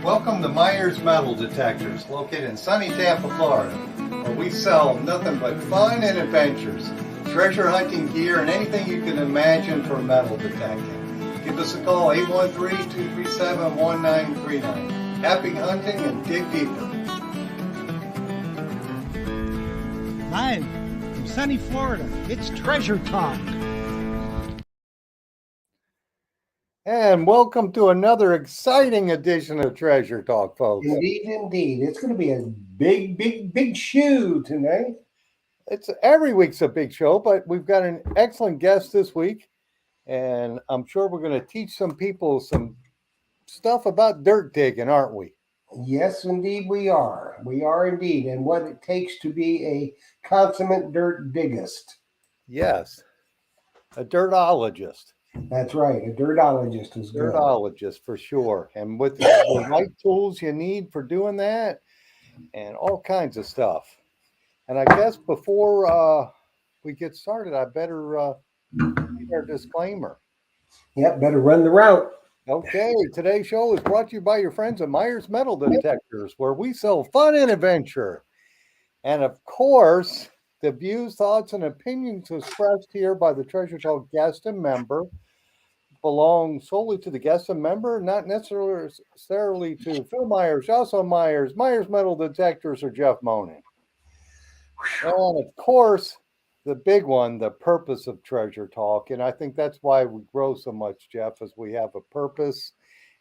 Welcome to Myers Metal Detectors, located in sunny Tampa, Florida, where we sell nothing but fun and adventures, treasure hunting gear, and anything you can imagine for metal detecting. Give us a call, 813-237-1939. Happy hunting and dig deeper. Live from sunny Florida, it's Treasure Talk. And welcome to another exciting edition of Treasure Talk, folks. Indeed. It's going to be a big show tonight. It's every week's a big show, but we've got an excellent guest this week, and I'm sure we're going to teach some people some stuff about dirt digging, aren't we? Yes, indeed we are. We are indeed, and what it takes to be a consummate dirt diggist. Yes, a dirtologist. That's right. A dirtologist is good. Dirtologist for sure. And with the right tools you need for doing that and all kinds of stuff. And I guess before we get started, I better read our disclaimer. Yep, better run the route. Okay, today's show is brought to you by your friends at Myers Metal Detectors, where we sell fun and adventure. And of course, the views, thoughts, and opinions expressed here by the Treasure Talk guest and member belong solely to the guest and member, not necessarily to Phil Myers, Jocelyn Myers, Myers Metal Detectors, or Jeff Monin. And of course, the big one, the purpose of Treasure Talk. And I think that's why we grow so much, Jeff, is we have a purpose.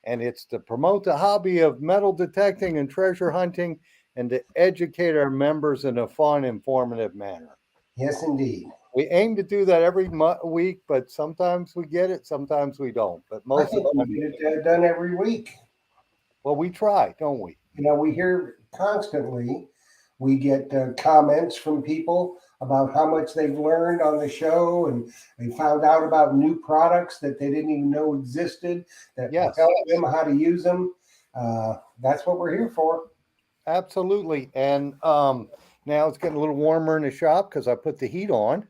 And it's to promote the hobby of metal detecting and treasure hunting and to educate our members in a fun, informative manner. Yes, indeed. We aim to do that every week, but sometimes we get it, sometimes we don't. But most of the time, we get it done every week. Well, we try, don't we? You know, we hear constantly, we get comments from people about how much they've learned on the show, and they found out about new products that they didn't even know existed, that tell them how to use them. That's what we're here for. Absolutely. And now it's getting a little warmer in the shop because I put the heat on.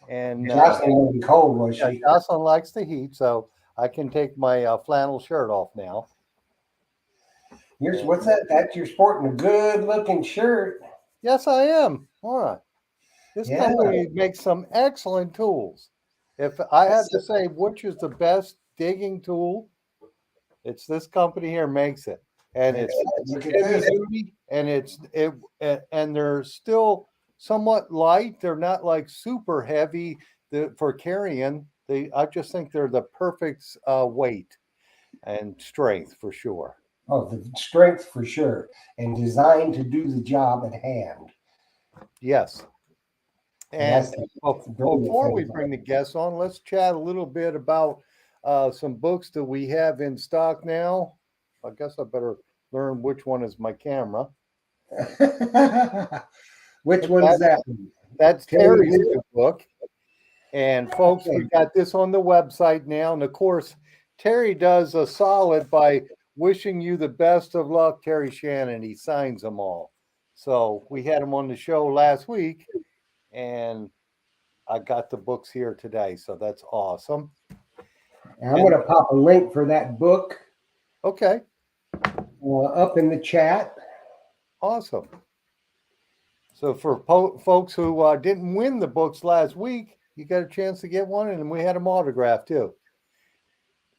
And Jocelyn will be cold, was she? Jocelyn likes the heat, so I can take my flannel shirt off now. What's that? You're sporting a good-looking shirt. Yes, I am. All right. This company makes some excellent tools. If I had to say which is the best digging tool, it's this company here makes it. And it's heavy, and they're still somewhat light. They're not like super heavy for carrying. I just think they're the perfect weight and strength for sure. Oh, the strength for sure, and designed to do the job at hand. Yes. And before we bring the guests on, let's chat a little bit about some books that we have in stock now. I guess I better learn which one is my camera. Which one is that? That's Terry's book. And folks, we got this on the website now. And of course, Terry does a solid by wishing you the best of luck, Terry Shannon. He signs them all. So we had him on the show last week, and I got the books here today. So that's awesome. And I'm going to pop a link for that book. Okay. Up in the chat. Awesome. So for folks who didn't win the books last week, you got a chance to get one, and we had them autographed too.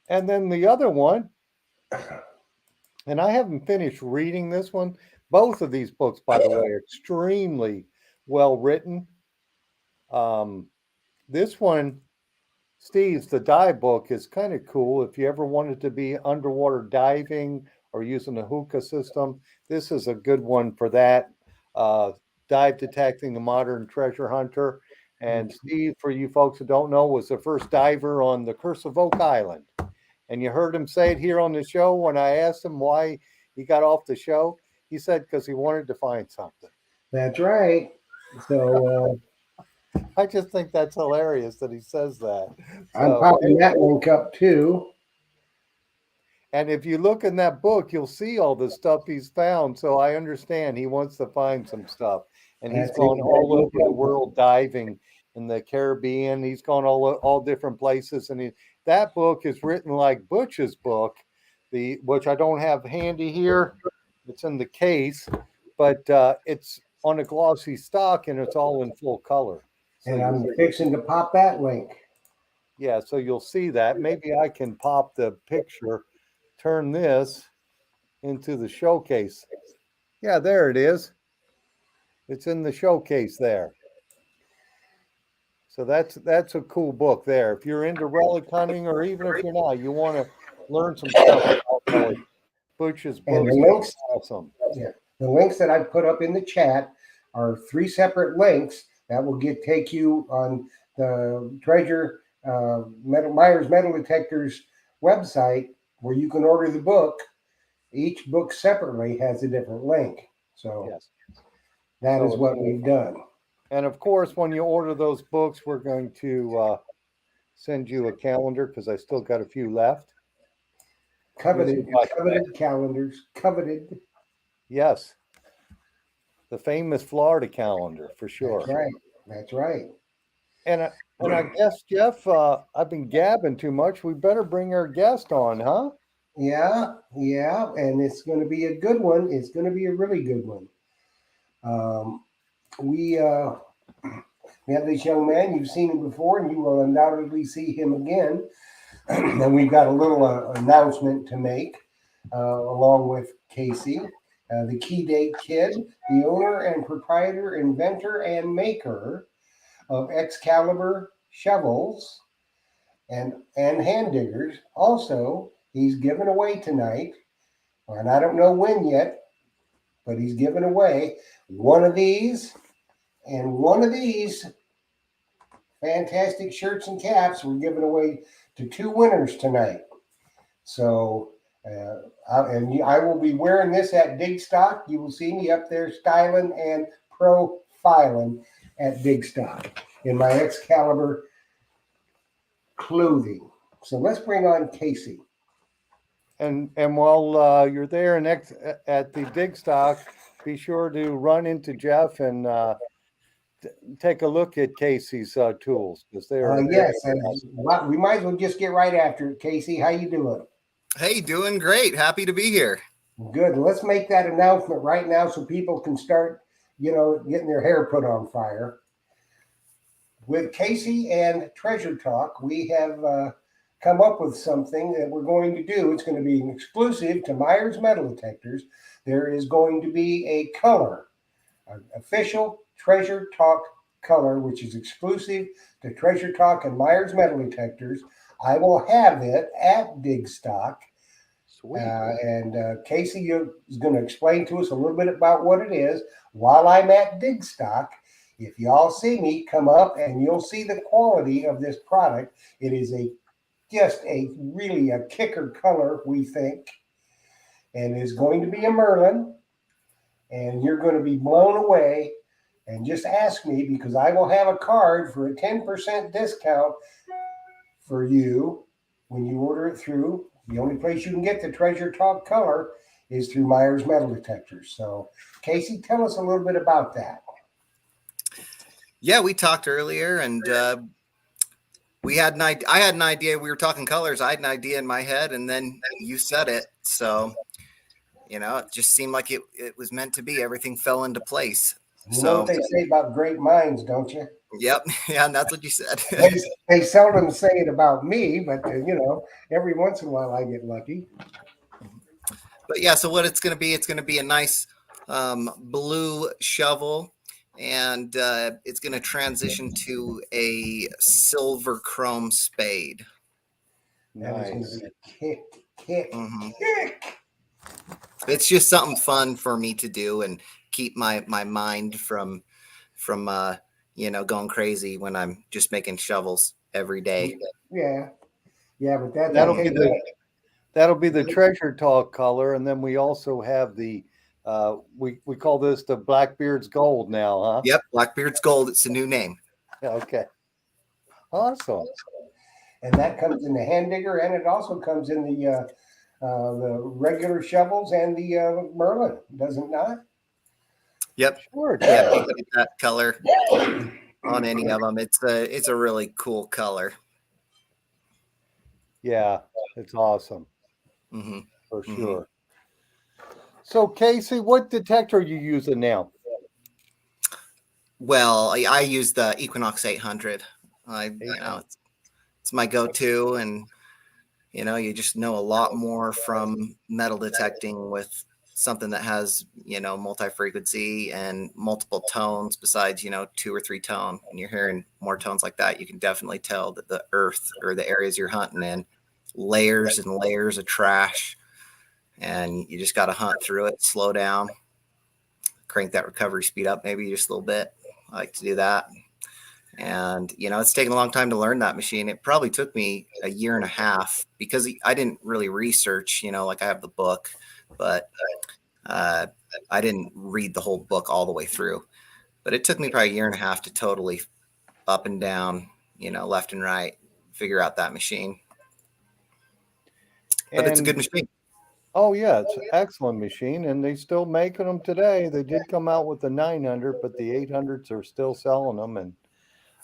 And then the other one, and I haven't finished reading this one. Both of these books, by the way, are extremely well written. This one, Steve's The Dive Book, is kind of cool. If you ever wanted to be underwater diving or using a hookah system, this is a good one for that. Dive Detecting the Modern Treasure Hunter. And Steve, for you folks who don't know, was the first diver on the Curse of Oak Island. And you heard him say it here on the show when I asked him why he got off the show. He said because he wanted to find something. That's right. So I just think that's hilarious that he says that. I'm popping that link up too. And if you look in that book, you'll see all the stuff he's found. So I understand he wants to find some stuff. And he's gone all over the world diving in the Caribbean. He's gone all different places. And that book is written like Butch's book. which I don't have handy here. It's in the case, but it's on a glossy stock and it's all in full color. So And I'm fixing to pop that link. yeah, so you'll see that. Maybe I can pop the picture, turn this into the showcase. Yeah, there it is. It's in the showcase there. So that's a cool book there. If you're into relic hunting, or even if you're not, you want to learn some stuff about relic. Butch's And books the are links, awesome. yeah, the links that I put up in the chat are 3 separate links that will take you on the Treasure Myers Metal Detectors website, where you can order the book. Each book separately has a different link. So Yes. that is So- what we've done. And of course, when you order those books, we're going to send you a calendar because I still got a few left. Coveted, This is my- coveted calendars, coveted. Yes. The famous Florida calendar for sure. That's right. That's right. And I guess, Jeff, I've been gabbing too much. We better bring our guest on, huh? Yeah, yeah, and it's going to be a good one. It's going to be a really good one. We have this young man. You've seen him before, and you will undoubtedly see him again. And we've got a little announcement to make, along with Casey, the Key Date Kid, the owner and proprietor, inventor, and maker of Excalibur shovels and hand diggers. Also, he's given away tonight, and I don't know when yet, but he's given away one of these and one of these fantastic shirts and caps. We're giving away to 2 winners tonight. So, I will be wearing this at Dig Stock. You will see me up there styling and profiling at Dig Stock in my Excalibur clothing. So let's bring on Casey. And while you're there at the dig stock, be sure to run into Jeff and take a look at Casey's tools because they're Yes, we might as well just get right after it. Casey, how you doing? Hey, doing great. Happy to be here. Good. Let's make that announcement right now so people can start, getting their hair put on fire. With Casey and Treasure Talk, we have come up with something that we're going to do. It's going to be an exclusive to Myers Metal Detectors. There is going to be a color, an official Treasure Talk color, which is exclusive to Treasure Talk and Myers Metal Detectors. I will have it at Dig Stock. sweet. And Casey is going to explain to us a little bit about what it is while I'm at Dig Stock. If y'all see me, come up and you'll see the quality of this product. It is just a really a kicker color, we think. And it's going to be a Merlin. And you're going to be blown away. And just ask me, because I will have a card for a 10% discount for you when you order it through. The only place you can get the Treasure Talk color is through Myers Metal Detectors. So, Casey, tell us a little bit about that. Yeah, we talked earlier, and I had an idea. We were talking colors. I had an idea in my head, and then you said it. So, it just seemed like it was meant to be. Everything fell into place. You know what they say about great minds, don't you? Yep. Yeah, and that's what you said. They seldom say it about me, but every once in a while I get lucky. But yeah, so what it's going to be a nice blue shovel, and it's going to transition to a silver chrome spade. That is going Nice. to be kick. It's just something fun for me to do and keep my mind from going crazy when I'm just making shovels every day. Yeah, but That'll be the Treasure Talk color, and then we also have the we call this the Blackbeard's Gold now, huh? Yep, Blackbeard's Gold. It's a new name. Okay. Awesome. And that comes in the hand digger, and it also comes in the regular shovels and the Merlin, does it not? Yep. Sure. Yeah, you can get that color on any of them. It's a really cool color. Yeah, it's awesome. Mm-hmm. for Mhm. sure. So, Casey, what detector are you using now? Well, I use the Equinox 800. Equinox. It's my go-to, and you just know a lot more from metal detecting with something that has multi-frequency and multiple tones besides 2 or 3 tone. When you're hearing more tones like that, you can definitely tell that the earth or the areas you're hunting in layers and layers of trash, and you just got to hunt through it, slow down, crank that recovery speed up maybe just a little bit. I like to do that. And it's taken a long time to learn that machine. It probably took me a year and a half because I didn't really research, like I have the book, but I didn't read the whole book all the way through. But it took me probably a year and a half to totally up and down, left and right, figure out that machine. But it's a And good machine. oh yeah, it's an excellent machine, and they still making them today. They did come out with the 900, but the 800s are still selling them, and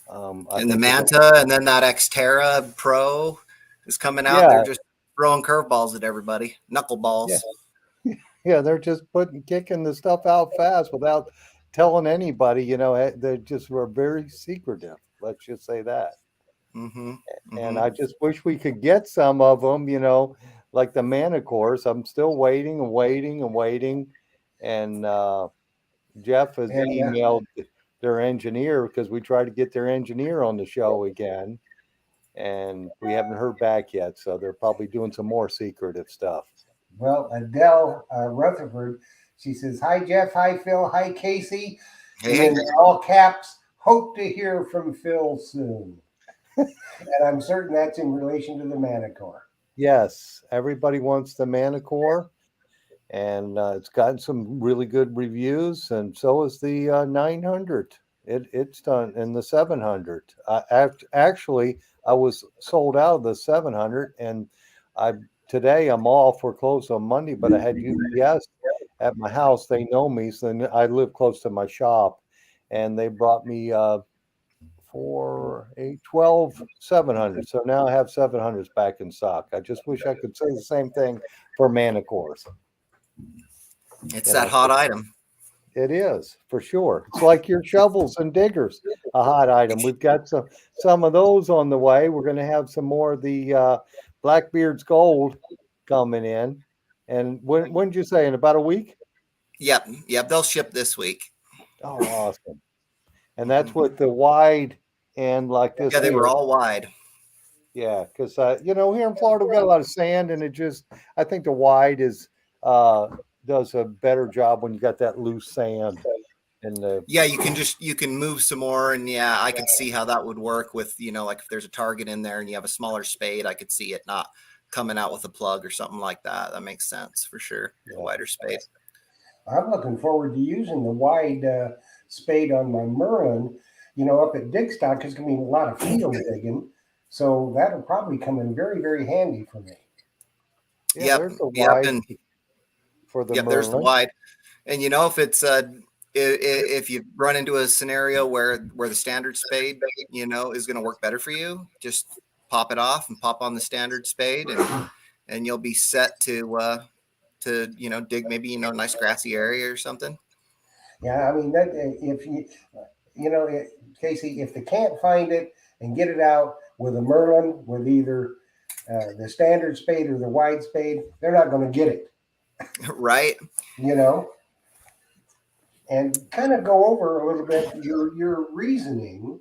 I And the think they're going. Manta, and then that Xterra Pro is coming out. They're Yeah, just throwing curveballs at everybody, yeah, knuckleballs. yeah. They're just kicking the stuff out fast without telling anybody. They just were very secretive. Let's just say that. Mm-hmm. And Mm-hmm. I just wish we could get some of them. Like the Manacores. I'm still waiting and waiting and waiting, and Jeff has And emailed their engineer because we tried to get their engineer on the show again, and we haven't heard back yet. So they're probably doing some more secretive stuff. well, Adele Rutherford, she says, "Hi Jeff, hi Phil, hi Casey," and Hey, then all caps, "Hope to hear from Phil soon." And I'm certain that's in relation to the Manicore. Yes, everybody wants the Manicore, and it's gotten some really good reviews, and so is the 900. It's done in the 700. Actually, I was sold out of the 700, and I today I'm off. We're closed on Monday, but I had UPS at my house. They know me, so I live close to my shop, and they brought me 4, 8, 12, 700. So now I have 700s back in stock. I just wish I could say the same thing for Manicores. it's You that know, hot item. it is for sure. It's like your shovels and diggers, a hot item. We've got some of those on the way. We're going to have some more of the Blackbeard's Gold coming in. And when did you say, in about a week? Yep. They'll ship this week. Oh, awesome. And that's Mhm. with the wide and like this Yeah, they were here. all wide. Yeah, because here in Florida we got a lot of sand, and I think the wide is uh, does a better job when you got that loose sand in the. Yeah, you can move some more, and yeah, I could see how that would work with like if there's a target in there and you have a smaller spade, I could see it not coming out with a plug or something like that. That makes sense for sure. A Yeah. wider spade. I'm looking forward to using the wide spade on my Merlin, up at Dickstock. It's going to be a lot of field digging. So that'll probably come in very, very handy for me. Yeah, Yep, there's the yep, wide and for the yep. There's the Merlin. wide, and if it's if you run into a scenario where the standard spade is going to work better for you, just pop it off and pop on the standard spade, and you'll be set to dig maybe a nice grassy area or something. Yeah, I mean, that if Casey, if they can't find it and get it out with a Merlin, with either the standard spade or the wide spade, they're not going to get it, Right. you know. And kind of go over a little bit your reasoning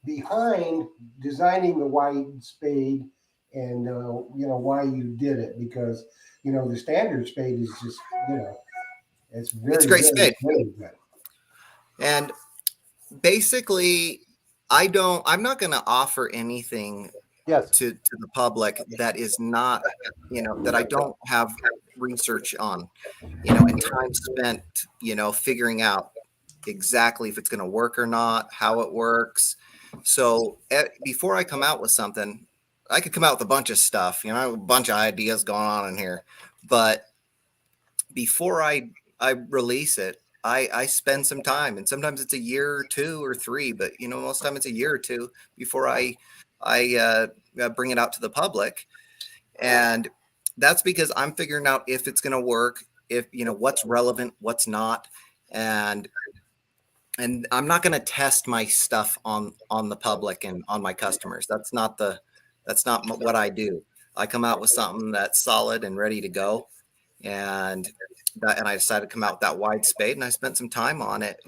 behind designing the wide spade, and why you did it, because the standard spade is just it's It's a very, great very, spade. very good. And basically, I'm not going to offer anything Yes. to the public that is not, that I don't have research on, and time spent, figuring out exactly if it's going to work or not, how it works. So before I come out with something, I could come out with a bunch of stuff, I have a bunch of ideas going on in here, but before I release it, I spend some time, and sometimes it's a year or 2 or 3, but most of the time it's a year or 2 before I bring it out to the public. And that's because I'm figuring out if it's going to work, if what's relevant, what's not, and I'm not going to test my stuff on the public and on my customers. That's not what I do. I come out with something that's solid and ready to go, and I decided to come out with that wide spade, and I spent some time on it,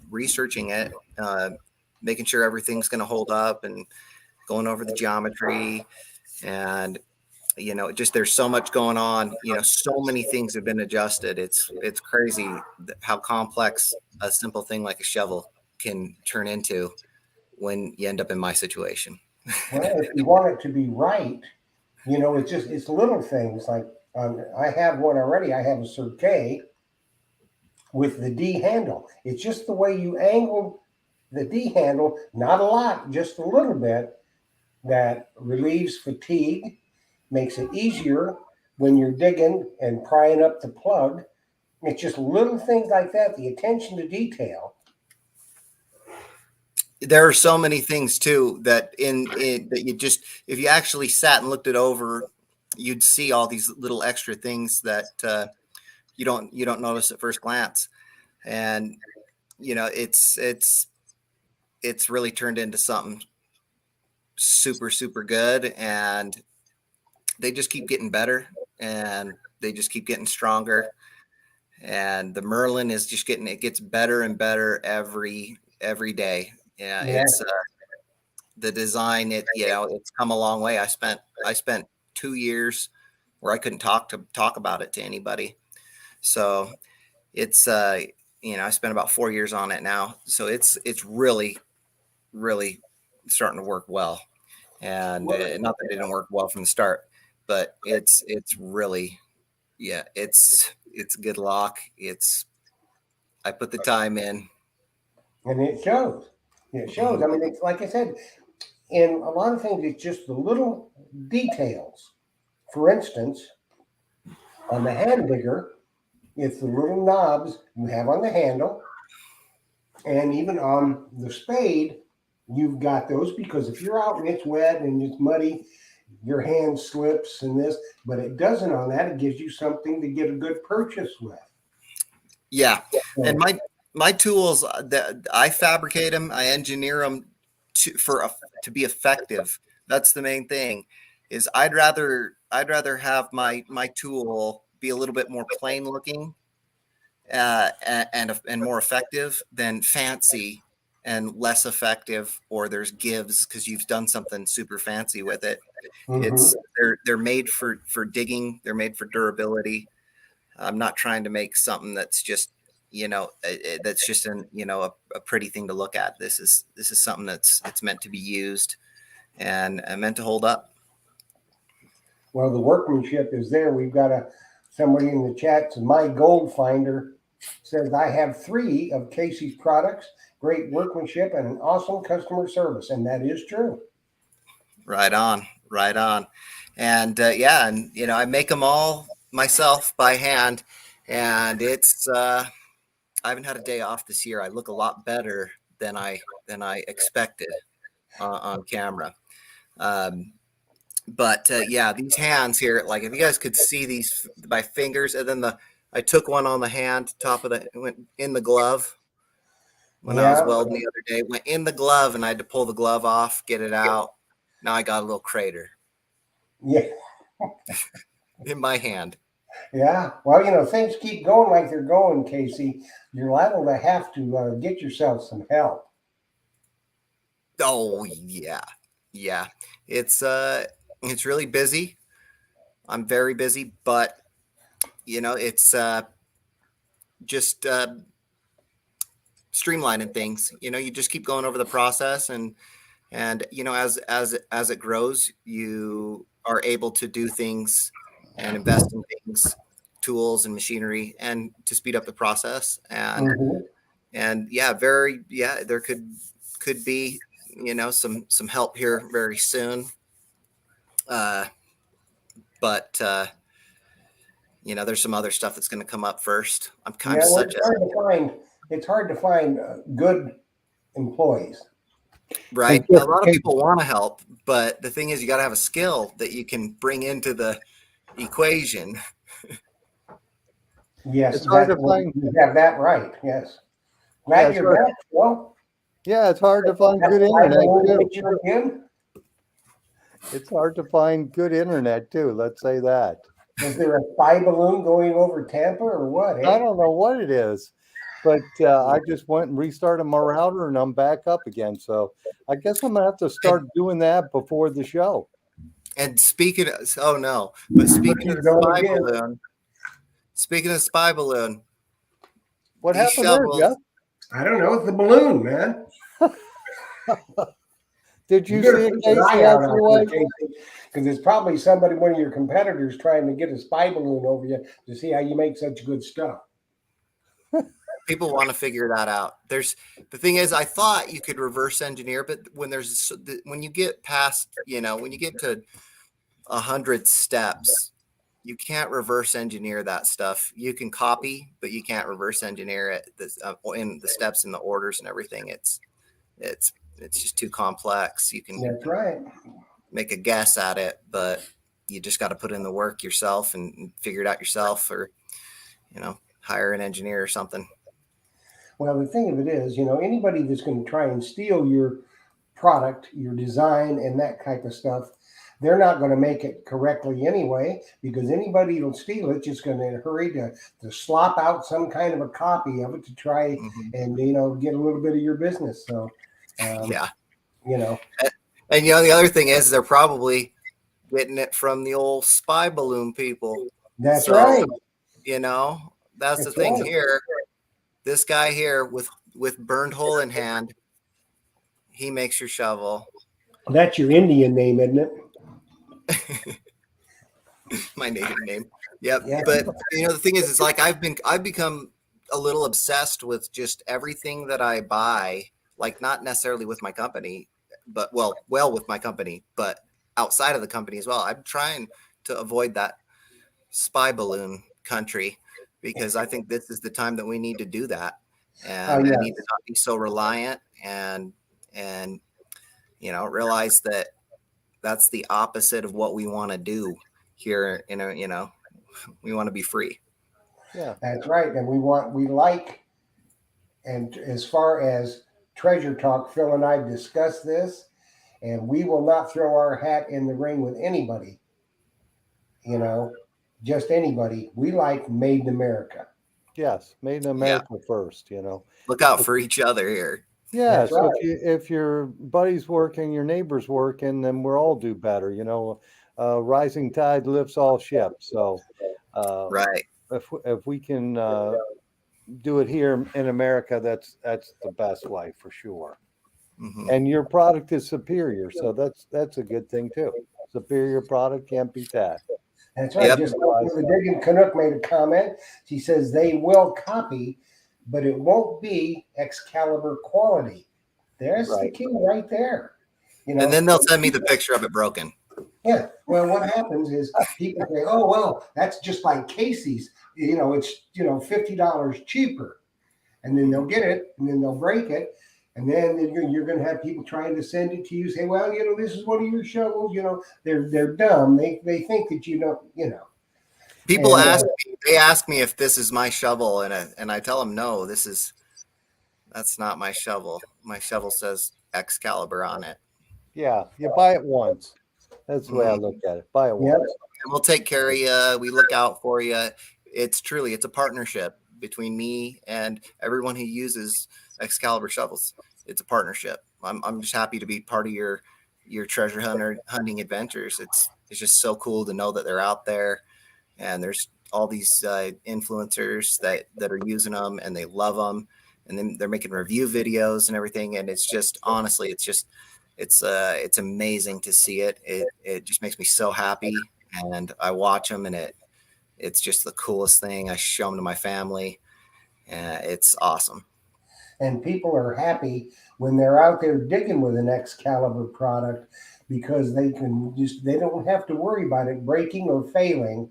researching it, making sure everything's going to hold up, and going over the geometry, and just there's so much going on. So many things have been adjusted. It's crazy how complex a simple thing like a shovel can turn into when you end up in my situation. Well, if you want it to be right, it's little things like I have one already. I have a Cirque with the D handle. It's just the way you angle the D handle, not a lot, just a little bit, that relieves fatigue, makes it easier when you're digging and prying up the plug. It's just little things like that, the attention to detail. There are so many things too that that you just, if you actually sat and looked it over, you'd see all these little extra things that you don't notice at first glance. And it's really turned into something super good, and they just keep getting better, and they just keep getting stronger, and the Merlin is just it gets better and better every day. Yeah. It's the design, it's come a long way. I spent 2 years where I couldn't talk about it to anybody, so it's I spent about 4 years on it now, so it's really starting to work well. And not that it didn't work well from the start, but it's really, it's good luck. I put the time in, And it shows. It shows. I mean, it's like I said, in a lot of things, it's just the little details. For instance, on the hand digger, it's the little knobs you have on the handle. And even on the spade, you've got those, because if you're out and it's wet and it's muddy, your hand slips and this, but it doesn't on that. It gives you something to get a good purchase with. Yeah. And my tools, that I fabricate them, I engineer them to be effective. That's the main thing. Is I'd rather have my tool be a little bit more plain looking, and more effective than fancy and less effective, or there's gives because you've done something super fancy with it. Mm-hmm. They're made for digging. They're made for durability. I'm not trying to make something that's just that's just a pretty thing to look at. This is something it's meant to be used and meant to hold up. Well, the workmanship is there. We've got somebody in the chat. My gold finder says I have 3 of Casey's products. Great workmanship and an awesome customer service, and that is true. Right on. And I make them all myself by hand, and it's I haven't had a day off this year. I look a lot better than I expected on camera. But these hands here, like if you guys could see these, my fingers, and then I took one on the hand, went in the glove when I was welding the other day, went in the glove, and I had to pull the glove off, get it out. Now I got a little crater. Yeah. In my hand. Yeah. Well, things keep going like they're going, Casey. You're liable to have to get yourself some help. Oh yeah. It's really busy. I'm very busy, but it's just streamlining things. You just keep going over the process, and as it grows, you are able to do things and invest in things, tools and machinery, and to speed up the process. And there could be some help here very soon. But there's some other stuff that's going to come up first. It's hard to find good employees. Right. A lot of people want to help, but the thing is, you got to have a skill that you can bring into the equation. Yes, It's hard that to find. you have that right. Yes. Yeah, Glad it's you're hard, back, Phil. yeah, it's hard to find That's good why internet we'll too. get you again. It's hard to find good internet too. Let's say that. Is there a spy balloon going over Tampa or what, I eh? don't know what it is, but I just went and restarted my router and I'm back up again. So I guess I'm gonna have to start doing that before the show. And speaking of, oh no, but Look, speaking of he's the going spy again. balloon, speaking of spy balloon, What these happened there, shovels, Jeff? I don't know. It's the balloon, man. Did You you better see it, keep an Casey? eye out Out your there, way? Casey, because it's probably somebody, one of your competitors, trying to get a spy balloon over you to see how you make such good stuff. people want to figure that out. There's the thing is, I thought you could reverse engineer, but when you get past, when you get to 100 steps, you can't reverse engineer that stuff. You can copy, but you can't reverse engineer it. In the steps and the orders and everything, it's just too complex. You can That's right. make a guess at it, but you just got to put in the work yourself and figure it out yourself, or hire an engineer or something. Well, the thing of it is, anybody that's going to try and steal your product, your design, and that type of stuff, they're not going to make it correctly anyway, because anybody who'll steal it just going to hurry to slop out some kind of a copy of it to try and get a little bit of your business. So, Yeah. you know, And the other thing is they're probably getting it from the old spy balloon people. that's So, right. that's the That's thing right. here. This guy here with burned hole in hand, he makes your shovel. That's your Indian name, isn't it? My native name. Yep. Yeah. But the thing is, it's like I've become a little obsessed with just everything that I buy, like not necessarily with my company, but well with my company, but outside of the company as well. I'm trying to avoid that spy balloon country, because I think this is the time that we need to do that. And we Yeah. need to not be so reliant and realize that that's the opposite of what we want to do here. We want to be free. Yeah. That's right. And and as far as Treasure Talk, Phil and I discussed this, and we will not throw our hat in the ring with anybody, just anybody. We like Made in America. Yes. Made in America first, Look out for each other here. Yes. That's right. If your buddy's working, your neighbor's working, then we'll all do better. Rising tide lifts all ships. So, Right. if we can do it here in America, that's the best way for sure. Mm-hmm. And your product is superior, so that's a good thing too. Superior product, can't beat that. That's right. Yep. Just like the Digging Canuck made a comment. She says they will copy, but it won't be Excalibur quality. There's the Right. key right there. And then they'll send me the picture of it broken. Yeah. Well, what happens is people say, "Oh, well, that's just like Casey's. It's $50 cheaper," and then they'll get it, and then they'll break it, and then you're going to have people trying to send it to you. Say, "Well, this is one of your shovels." They're dumb. They think that you don't. People And, ask me if this is my shovel, and I tell them no. That's not my shovel. My shovel says Excalibur on it. Yeah, you buy it once. That's the way I look at it. Buy it Yep. once. And we'll take care of you. We look out for you. It's a partnership between me and everyone who uses Excalibur shovels. It's a partnership. I'm just happy to be part of your treasure hunting adventures. It's just so cool to know that they're out there, and there's all these influencers that are using them, and they love them, and then they're making review videos and everything. And it's just, honestly, it's amazing to see it. It just makes me so happy, and I watch them, and it's just the coolest thing. I show them to my family, and it's awesome. and people are happy when they're out there digging with an Excalibur product, because they don't have to worry about it breaking or failing.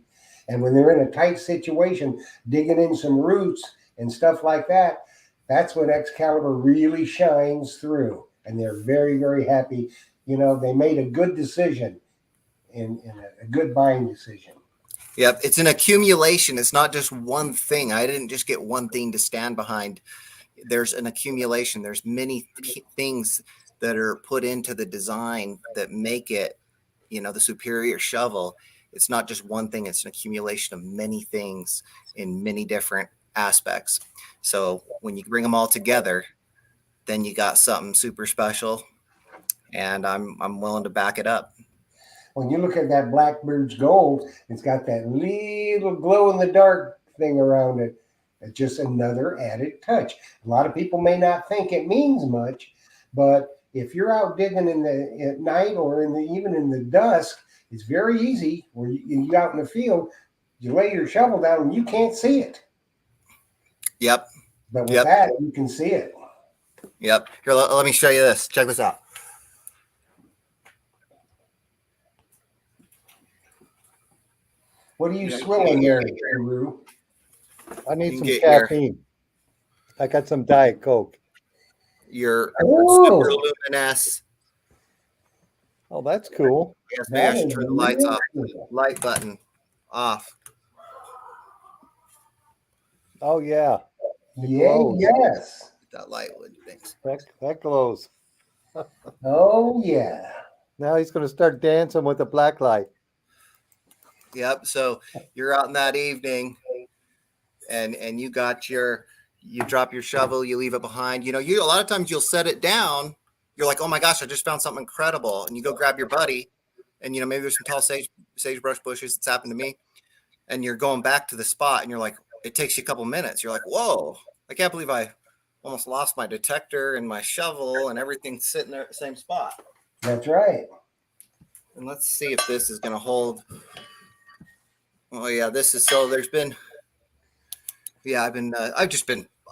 And when they're in a tight situation, digging in some roots and stuff like that, that's when Excalibur really shines through. And they're very, very happy. They made a good decision in a good buying decision. Yep. It's an accumulation. It's not just one thing. I didn't just get one thing to stand behind. There's an accumulation. There's many things that are put into the design that make it, the superior shovel. It's not just one thing. It's an accumulation of many things in many different aspects. So when you bring them all together, then you got something super special, and I'm willing to back it up. When you look at that Blackbird's Gold, it's got that little glow in the dark thing around it. It's just another added touch. A lot of people may not think it means much, but if you're out digging at night or even in the dusk, it's very easy. Where you out in the field, you lay your shovel down and you can't see it. Yep. But with that, you can see it. Yep. Here, let me show you this. Check this out. What are you swilling there, Guru? I need some caffeine. I got some Diet Coke. Your super luminous. Oh, that's cool. Yes, maybe I should turn the lights off. Light button off. Oh yeah. Yes. That light would thanks. That glows. Oh yeah. Now he's going to start dancing with the black light. Yep. So you're out in that evening, and you drop your shovel, you leave it behind. A lot of times you'll set it down. You're like, oh my gosh, I just found something incredible, and you go grab your buddy, and maybe there's some tall sagebrush bushes. It's happened to me, and you're going back to the spot, and you're like, it takes you a couple minutes. You're like, whoa, I can't believe I almost lost my detector and my shovel and everything sitting there at the same spot. That's right. And let's see if this is going to hold. Oh yeah, this is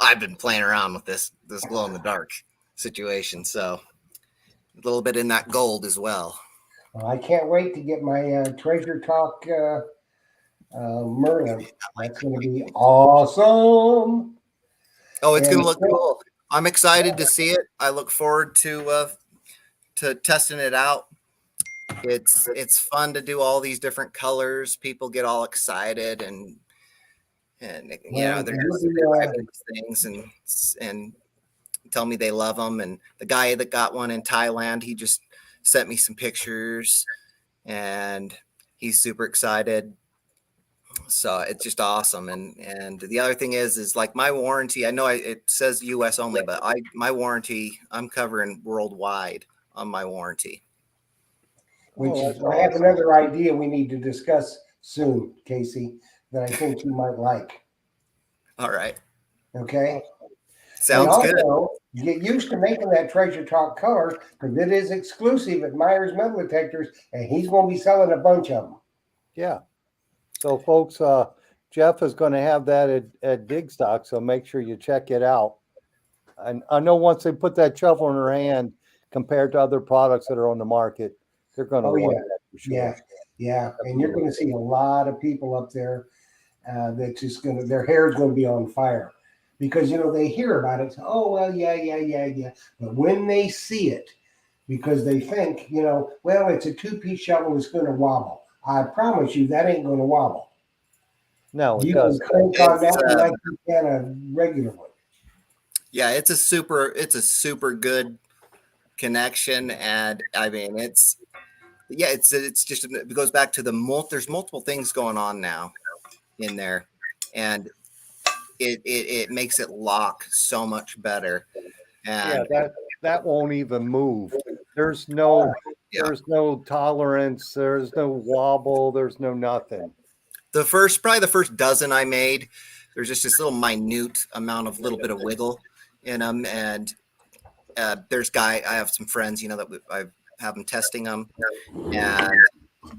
I've been playing around with this glow in the dark situation. So a little bit in that gold as well. Well, I can't wait to get my Treasure Talk Merlin. That's going to be awesome. Oh, it's going to look cool. I'm excited to see it. I look forward to testing it out. It's fun to do all these different colors. People get all excited and they're describing things and tell me they love them. And the guy that got one in Thailand, he just sent me some pictures and he's super excited. So it's just awesome. And the other thing is like my warranty, I know it says US only, but my warranty, I'm covering worldwide on my warranty. I have another idea we need to discuss soon, Casey, that I think you might like. All right. Okay. Sounds good. Get used to making that Treasure Talk color because it is exclusive at Myers Metal Detectors, and he's going to be selling a bunch of them. Yeah. So, folks, Jeff is going to have that at Dig Stock, so make sure you check it out. And I know once they put that shovel in their hand, compared to other products that are on the market, they're going to want that for sure. Yeah. And you're going to see a lot of people up there that just their hair is going to be on fire because, they hear about it. Oh, well, yeah. But when they see it, because they think, well, it's a two-piece shovel, it's going to wobble. I promise you that ain't going to wobble. No, you can crank on that like you can a regular one. Yeah, it's a super good connection, and I mean it's just it goes back to there's multiple things going on now in there, and it makes it lock so much better. And that won't even move. There's no tolerance. There's no wobble. There's no nothing. Probably the first dozen I made, there's just this little minute amount of little bit of wiggle in them. And I have some friends, that I have them testing them, and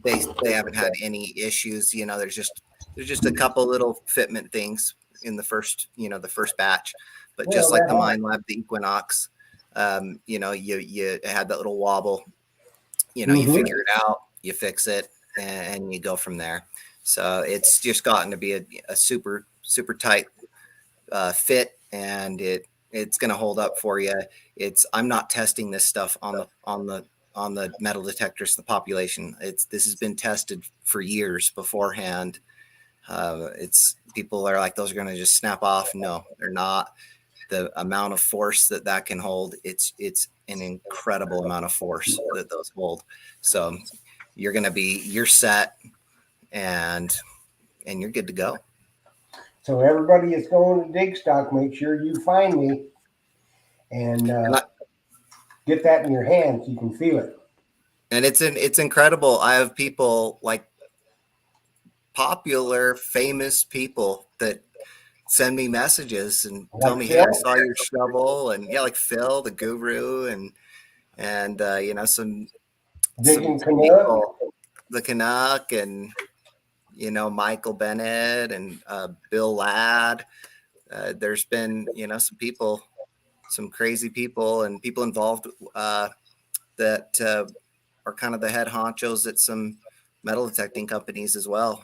they haven't had any issues. There's just a couple little fitment things in the first batch, but just like the Mind Lab, the Equinox, you had that little wobble, you figure it out, you fix it, and you go from there. So it's just gotten to be a super, super tight fit, and it's going to hold up for you. I'm not testing this stuff on the metal detectors, the population. This has been tested for years beforehand, It's people are like, those are going to just snap off. No, they're not. The amount of force that can hold, it's an incredible amount of force that those hold. So you're set, and you're good to go. So everybody is going to dig stock. Make sure you find me and get that in your hands. You can feel it. And it's incredible. I have people like popular, famous people that send me messages and tell me, "Hey, I saw your shovel," and like Phil, the guru, and some Digging people, the Canuck, and Michael Bennett and Bill Ladd. There's been some people, some crazy people, and people involved that are kind of the head honchos at some metal detecting companies as well.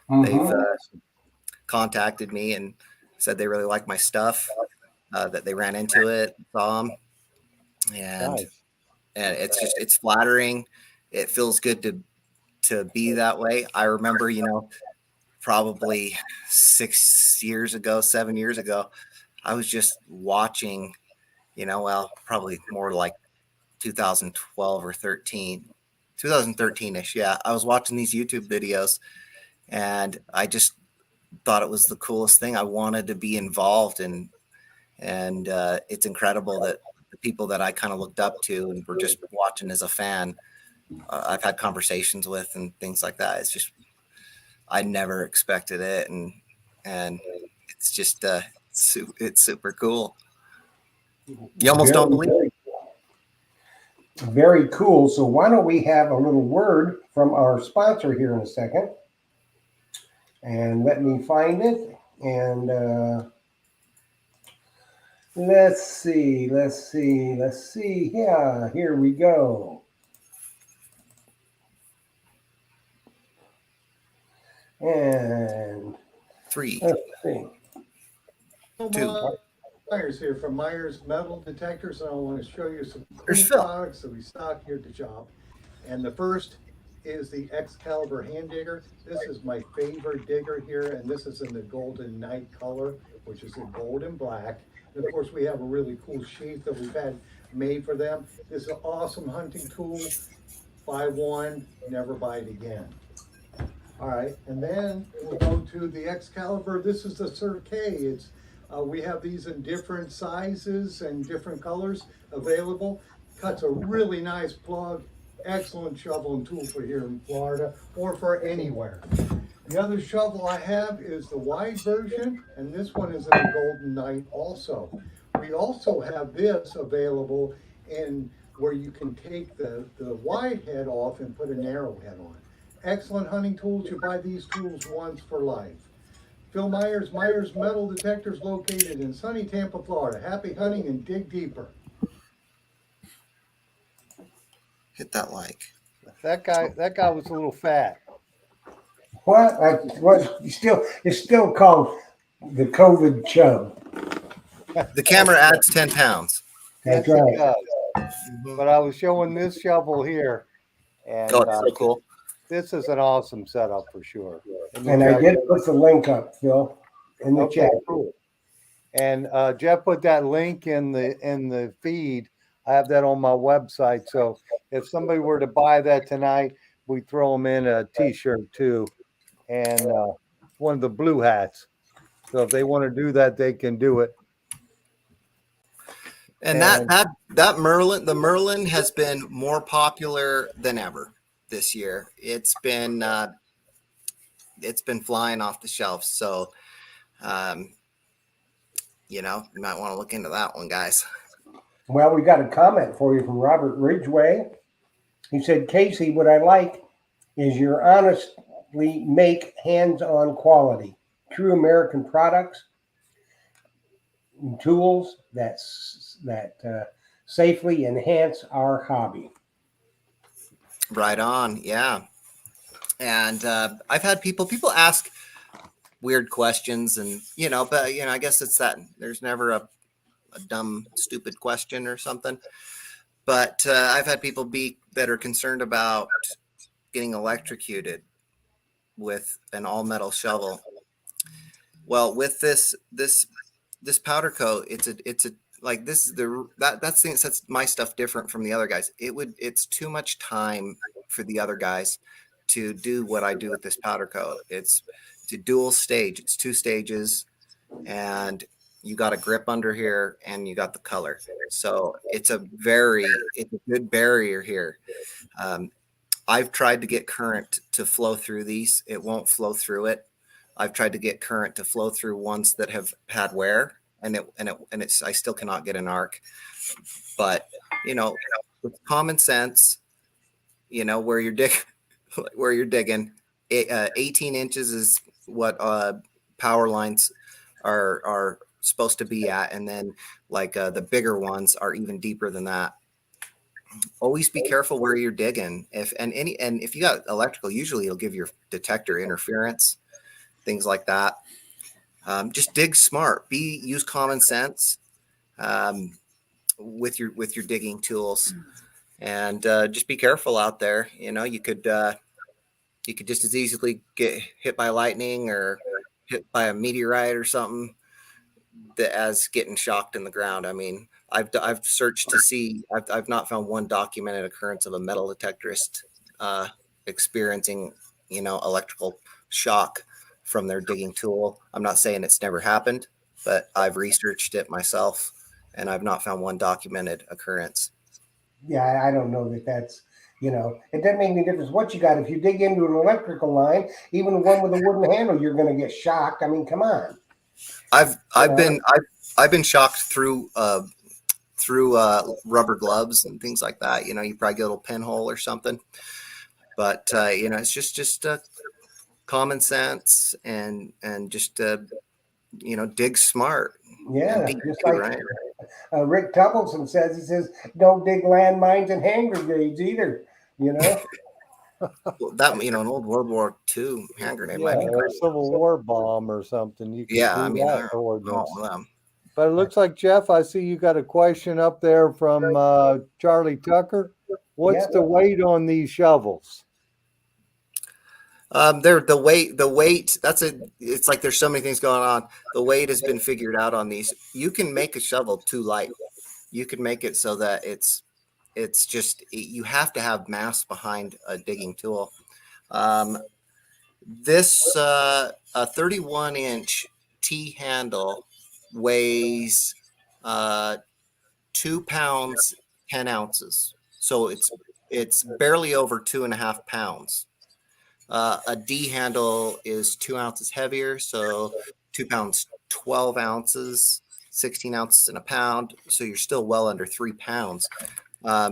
They've contacted me and said they really like my stuff, that they ran into it, saw them, and it's flattering. It feels good to be that way. I remember, probably 6 years ago, 7 years ago, I was just watching, probably more like 2012 or 2013ish. Yeah. I was watching these YouTube videos and I just thought it was the coolest thing. I wanted to be involved, and it's incredible that the people that I kind of looked up to and were just watching as a fan, I've had conversations with and things like that. It's just, I never expected it. And it's just, it's super cool. You almost don't believe it. Very cool. So why don't we have a little word from our sponsor here in a second? And let me find it. And let's see. Yeah, here we go. And 3, let's see. 2. Myers here from Myers Metal Detectors, and I want to show you some cool There's Phil. products that we stock here at the shop. And the first is the Excalibur hand digger. This is my favorite digger here, and this is in the golden night color, which is in gold and black. And of course, we have a really cool sheath that we've had made for them. This is an awesome hunting tool. Buy one, never buy it again. All right, and then we'll go to the Excalibur. This is the Sir K. It's we have these in different sizes and different colors available. Cuts a really nice plug. Excellent shovel and tool for here in Florida or for anywhere. The other shovel I have is the wide version, and this one is in the Golden Knight also. We also have this available in where you can take the wide head off and put a narrow head on. Excellent hunting tools. You buy these tools once for life. Phil Myers, Myers Metal Detectors, located in sunny Tampa, Florida. Happy hunting and dig deeper. Hit that like. That guy was a little fat. What? It's still called the COVID chub. The camera adds 10 pounds. That's Yes, right. it does. But I was showing this shovel here, and Oh, it's so cool. this is an awesome setup for sure. And I did put the link up, Phil, in the chat. Cool. And Jeff put that link in the feed. I have that on my website. So if somebody were to buy that tonight, we throw them in a T-shirt too, and one of the blue hats. So if they want to do that, they can do it. And that Merlin, the Merlin has been more popular than ever this year. It's been flying off the shelves. So, you might want to look into that one, guys. Well, we got a comment for you from Robert Ridgway. He said, Casey, what I like is your honestly make hands-on quality, true American products, and tools that safely enhance our hobby. Right on. Yeah. And I've had people ask weird questions, and, but, I guess it's that there's never a dumb, stupid question or something. But I've had people that are concerned about getting electrocuted with an all metal shovel. Well, with this powder coat, it's a like this is that's thing that sets my stuff different from the other guys. It's too much time for the other guys to do what I do with this powder coat. It's a dual stage. It's 2 stages, and you got a grip under here, and you got the color. So it's a good barrier here. Um, I've tried to get current to flow through these. It won't flow through it. I've tried to get current to flow through ones that have had wear, and I still cannot get an arc. But with common sense, where you're where you're digging, 18 inches is what power lines are supposed to be at, and then like the bigger ones are even deeper than that. Always be careful where you're digging. If you got electrical, usually it'll give your detector interference, things like that. Just dig smart. Use common sense with your digging tools, and just be careful out there. You could just as easily get hit by lightning or hit by a meteorite or something as getting shocked in the ground. I mean, I've searched to see. I've not found one documented occurrence of a metal detectorist experiencing electrical shock from their digging tool. I'm not saying it's never happened, but I've researched it myself, and I've not found one documented occurrence. Yeah, I don't know that that's, it doesn't make any difference what you got. If you dig into an electrical line, even the one with a wooden handle, you're going to get shocked. I mean, come on. I've been shocked through rubber gloves and things like that. You probably get a little pinhole or something, but it's just common sense and just dig smart. Yeah, and deep just too, like right? Rick Tubbleson says, he says, don't dig landmines and hand grenades either, Well, that an old World War II hand grenade Yeah, might be or a great. Civil War bomb or something. You could Yeah, I do mean, that ordnance. oh, But it looks like, Jeff, I see you got a question up there from Charlie Tucker. What's Yeah. the weight on these shovels? they're the weight. It's like there's so many things going on. The weight has been figured out on these. You can make a shovel too light. You can make it so that it's just you have to have mass behind a digging tool. This a 31-inch T handle weighs 2 pounds 10 ounces, so it's barely over 2.5 pounds. A D handle is 2 ounces heavier, so 2 pounds 12 ounces, 16 ounces in a pound, so you're still well under 3 pounds. A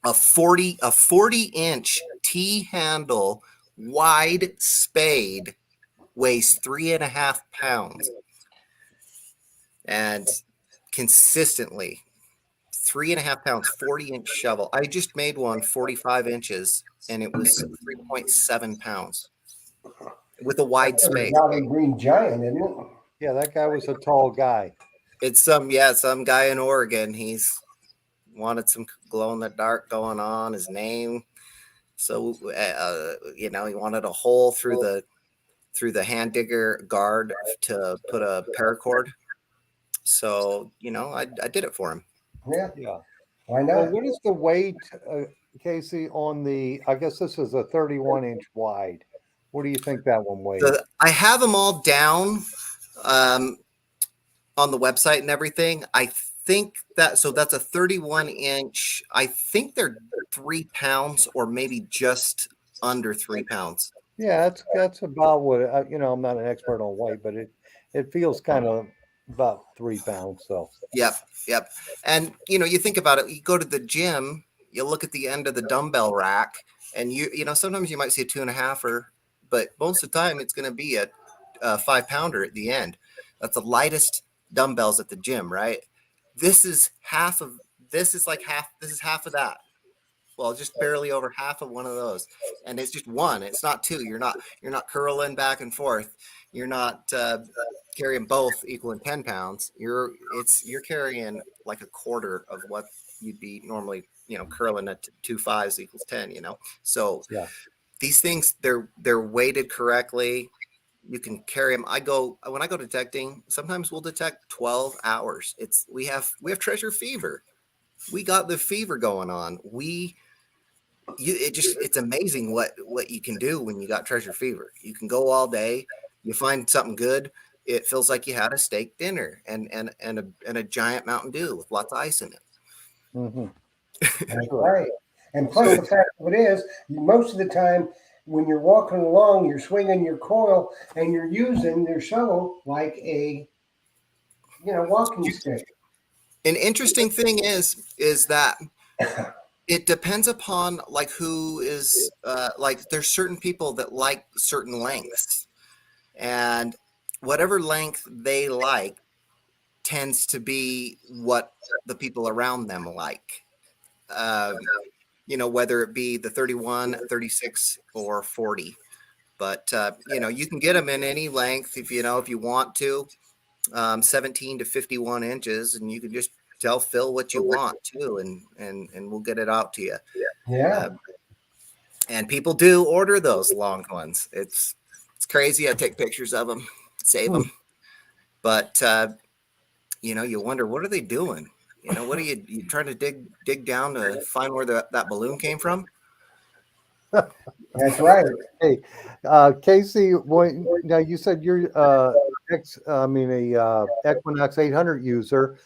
40-inch T handle wide spade weighs 3.5 pounds, and consistently 3.5 pounds. 40-inch shovel. I just made one 45 inches, and it was 3.7 pounds with a wide That's a spade. Jolly Green Giant, isn't it? Yeah, that guy was a tall guy. It's some guy in Oregon. He's wanted some glow in the dark going on his name, so he wanted a hole through the hand digger guard to put a paracord. So I did it for him. Yeah. Yeah. Why Well, not? what is the weight, Casey, on I guess this is a 31-inch wide. What do you think that one weighs? I have them all down on the website and everything. I think that's a 31-inch. I think they're 3 pounds or maybe just under 3 pounds. Yeah, that's about what I'm not an expert on weight, but it feels kind of about 3 pounds. So Yep. And you think about it. You go to the gym, you look at the end of the dumbbell rack, and sometimes you might see a 2.5-er, but most of the time it's going to be a 5-pounder at the end. That's the lightest dumbbells at the gym, right? This is half of this is half of that. Well, just barely over half of one of those, and it's just one. It's not two. You're not curling back and forth. You're not carrying both equaling 10 pounds. You're carrying like a quarter of what you'd be normally curling at 2 5s equals 10. So yeah. these things, they're weighted correctly. You can carry them. When I go detecting, sometimes we'll detect 12 hours. We have treasure fever. We got the fever going on. It's amazing what you can do when you got treasure fever. You can go all day, you find something good. It feels like you had a steak dinner and a giant Mountain Dew with lots of ice in it. Mhm. That's Sure. right. And plus, the fact of it is, most of the time when you're walking along, you're swinging your coil and you're using your shovel like a walking stick. An interesting thing is that it depends upon like who is like there's certain people that like certain lengths, and whatever length they like tends to be what the people around them like. um, whether it be the 31, 36, or 40. But you can get them in any length if you want to. 17 to 51 inches, and you can just tell Phil what you want too, and we'll get it out to you. Yeah, uh, and people do order those long ones. It's crazy. I take pictures of them, save Hmm. them, but you wonder, what are they doing? What are you trying to dig down to find where that balloon came from? that's right. Hey, Casey, now you said you're a Equinox 800 user.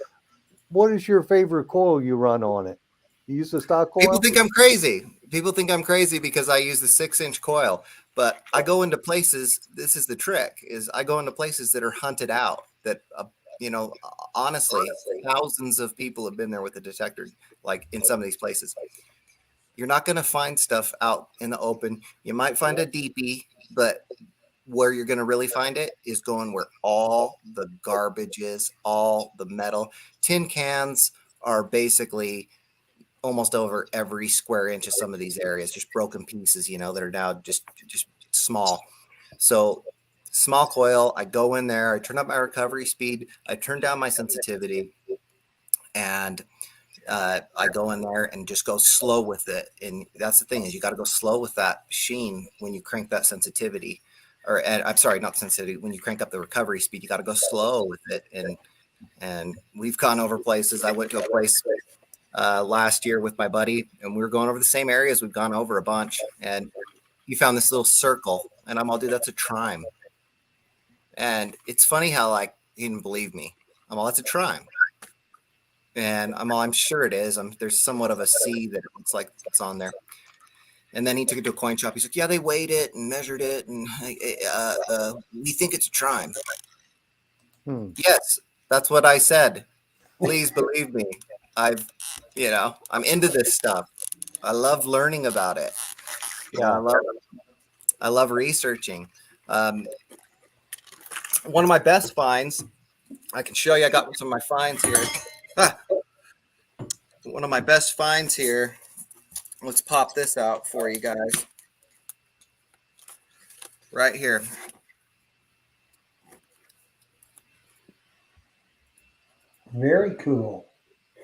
What is your favorite coil you run on it? You use the stock People coil? think I'm crazy. People think I'm crazy because I use the 6-inch coil, but I go into places. This is the trick: is I go into places that are hunted out. That you know, honestly, thousands of people have been there with the detector. Like in some of these places, you're not going to find stuff out in the open. You might find a DP, but where you're going to really find it is going where all the garbage is, all the metal. Tin cans are basically almost over every square inch of some of these areas, just broken pieces, that are now just small. So small coil, I go in there, I turn up my recovery speed, I turn down my sensitivity, and I go in there and just go slow with it. And that's the thing, is you got to go slow with that machine when you crank that sensitivity. I'm sorry, not sensitivity. When you crank up the recovery speed, you got to go slow with it. And we've gone over places. I went to a place last year with my buddy, and we were going over the same areas we've gone over a bunch. And he found this little circle, and I'm all, dude, that's a trime. And it's funny how like he didn't believe me. I'm all, that's a trime. And I'm sure it is. There's somewhat of a C that it looks like it's on there. And then he took it to a coin shop. He's like, yeah, they weighed it and measured it, and we think it's a trime. Hmm. Yes, that's what I said. Please believe me. I'm into this stuff. I love learning about it. Yeah. I love researching. One of my best finds, I can show you. I got some of my finds here. One of my best finds here. Let's pop this out for you guys. Right here. Very cool.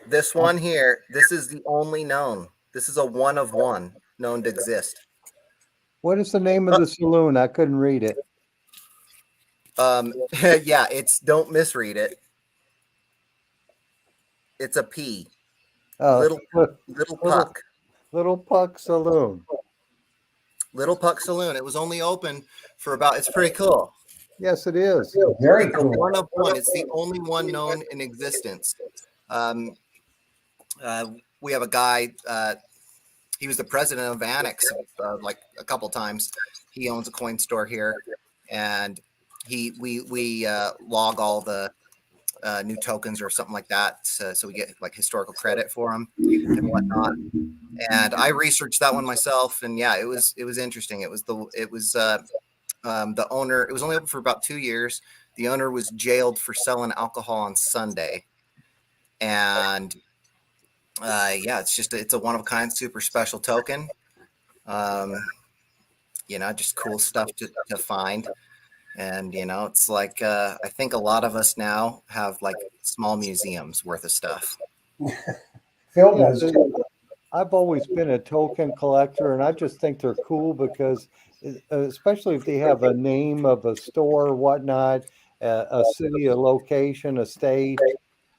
This one here, this is the only known. This is a one of one known to exist. What is the name of the saloon? I couldn't read it. Yeah, don't misread it. It's a P. Little Puck. Little Puck Saloon. Little Puck Saloon. It was only open for it's pretty cool. Yes, it is. Very It's cool. a one of one. It's the only one known in existence. We have a guy, he was the president of Annex like a couple times. He owns a coin store here, and we log all the new tokens or something like that, so we get like historical credit for them and whatnot. And I researched that one myself, and yeah, it was interesting. It was the owner. It was only open for about 2 years. The owner was jailed for selling alcohol on Sunday, and yeah, it's a one of a kind, super special token. Just cool stuff to find. And it's like I think a lot of us now have like small museums worth of stuff. Phil Yeah, does too. I've always been a token collector, and I just think they're cool because, especially if they have a name of a store or whatnot, a city, a location, a state,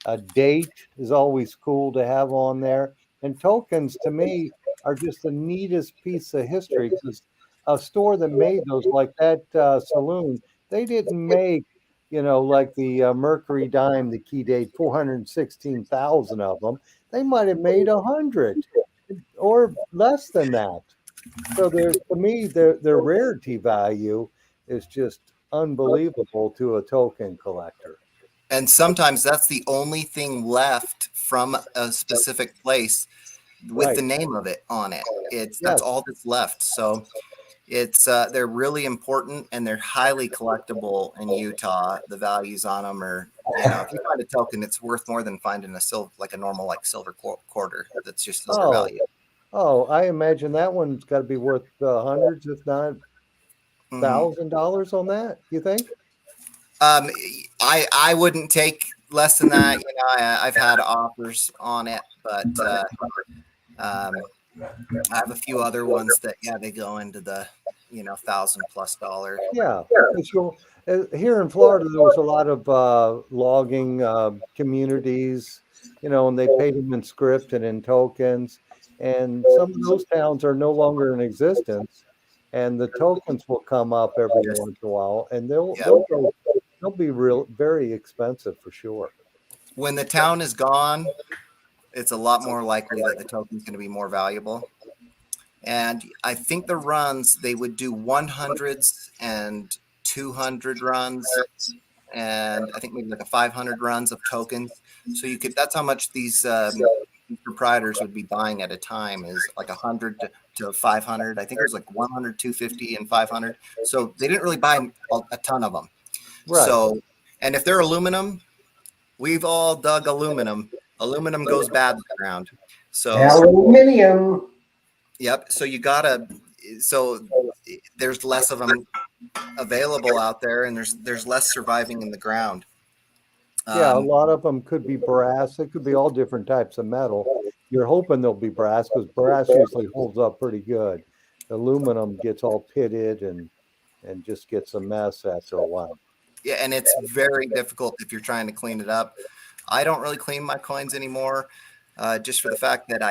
a date is always cool to have on there. And tokens to me are just the neatest piece of history because a store that made those, like that saloon, they didn't make, like the Mercury dime, the key date, 416,000 of them. They might have made 100 or less than that. So to me, their rarity value is just unbelievable to a token collector. And sometimes that's the only thing left from a specific place with the Right. name of it on it. That's Yes. all that's left. So it's they're really important and they're highly collectible in Utah. The values on them are, if you find a token, it's worth more than finding a silver, like a normal like silver quarter. That's just silver Oh, value. oh, I imagine that one's got to be worth hundreds, if not Mhm. $1,000 on that. You think? Um, I wouldn't take less than that. I've had offers on it, but um, I have a few other ones that they go into the $1,000+ Yeah, because here in Florida, there was a lot of logging communities, and they paid them in script and in tokens. And some of those towns are no longer in existence, and the tokens will come up every just once in a while, and they'll yeah. they'll go they'll be real very expensive for sure. When the town is gone, it's a lot more likely that the token is going to be more valuable. And I think the runs they would do 100s and 200 runs, and I think maybe like a 500 runs of tokens. So that's how much these proprietors would be buying at a time, is like 100 to 500. I think it was like 100, 250, and 500. So they didn't really buy a ton of them. Right. So, and if they're aluminum, we've all dug aluminum. Aluminum goes bad in the ground. So, Aluminium. yep. So there's less of them available out there, and there's less surviving in the ground. Yeah, a Um, lot of them could be brass. It could be all different types of metal. You're hoping they'll be brass because brass usually holds up pretty good. Aluminum gets all pitted and just gets a mess after a while. yeah, and it's very difficult if you're trying to clean it up. I don't really clean my coins anymore, just for the fact that